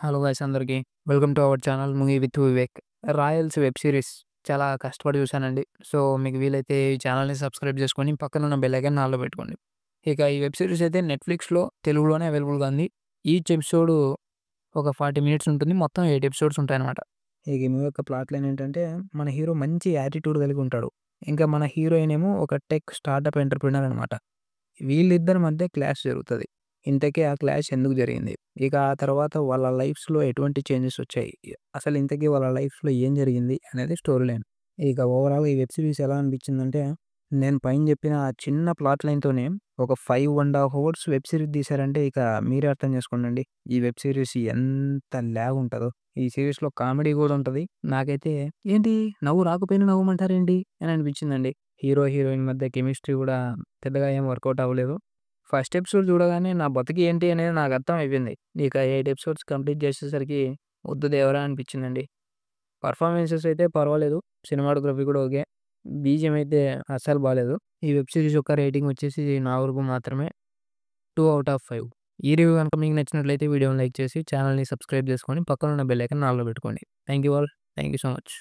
Hello guys అందరికి. Welcome to our channel 'movie with Vivek'. 'Royals' web series చాలా కష్టపడి చూశానండి. సో, మీకు వీలైతే ఈ ఛానల్‌ని సబ్స్క్రైబ్ చేసుకొని పక్కనున్న బెల్ ఐకాన్ ఆల్‌లో పెట్టుకోండి. ఇక ఈ వెబ్ సిరీస్ అయితే నెట్‌ఫ్లిక్స్‌లో తెలుగులోనే అవైలబుల్‌గా ఉంది. ఈచ్ ఎపిసోడ్ ఒక 40 మినిట్స్ ఉంటుంది. మొత్తం 8 ఎపిసోడ్స్ ఉంటాయన్నమాట. ఇక ఈ మూవీ యొక్క ప్లాట్ లైన్ ఏంటంటే, మన హీరో మంచి యాటిట్యూడ్ కలిగి ఉంటాడు. ఇంకా మన హీరోయిన్ ఏమో ఒక టెక్ స్టార్టప్ ఎంటర్‌ప్రెన్యూర్ అనమాట. వీళ్ళిద్దరి మధ్య క్లాష్ జరుగుతది. ఇంతకీ ఆ క్లాష్ ఎందుకు జరిగింది? ఇక ఆ తర్వాత వాళ్ళ లైఫ్స్‌లో ఎటువంటి చేంజెస్ వచ్చాయి? అసలు ఇంతకీ వాళ్ళ లైఫ్‌లో ఏం జరిగింది? అనేది స్టోరీ లైన్. ఇక ఓవరాల్‌గా ఈ వెబ్ సిరీస్ ఎలా అనిపించిందంటే, నేను పైన చెప్పిన ఆ చిన్న ప్లాట్ లైన్‌తోనే ఒక 5½ అవర్స్ వెబ్ సిరీస్ తీశారంటే ఇక మీరే అర్థం చేసుకోండండి. ఈ వెబ్ సిరీస్ ఎంత ల్యాగ్ ఉంటదో. ఈ సీరీస్‌లో కామెడీ గూడా ఉంటది. నాకైతే ఏంటి నవ్వు రాకపోయినా నవ్వమంటారేంటి? అని అనిపించిందండి. హీరో, హీరోయిన్ మధ్య కెమిస్ట్రీ గూడా పెద్దగా ఏం వర్కౌట్ అవ్వలేదు. ఫస్ట్ ఎపిసోడ్ చూడగానే నా బతుకు ఏంటి అనేది నాకు అర్థం అయిపోయింది. ఇక 8 ఎపిసోడ్స్ కంప్లీట్ చేసేసరికి వద్దు దేవుడా అనిపించిందండి. పర్ఫార్మెన్సెస్ అయితే పర్వాలేదు. సినిమాటోగ్రఫీ కూడా ఓకే. బీజీఎం అయితే అస్సలు బాలేదు. ఈ వెబ్ సీరీస్ యొక్క రేటింగ్ వచ్చేసి నా వరకు మాత్రమే 2/5. ఈ రివ్యూ గనుక మీకు నచ్చినట్లయితే వీడియోని లైక్ చేసి ఛానల్‌ని సబ్స్క్రైబ్ చేసుకొని పక్కనున్న బెల్ ఐకాన్ ఆల్‌లో పెట్టుకోండి. Thank you all. Thank you so much.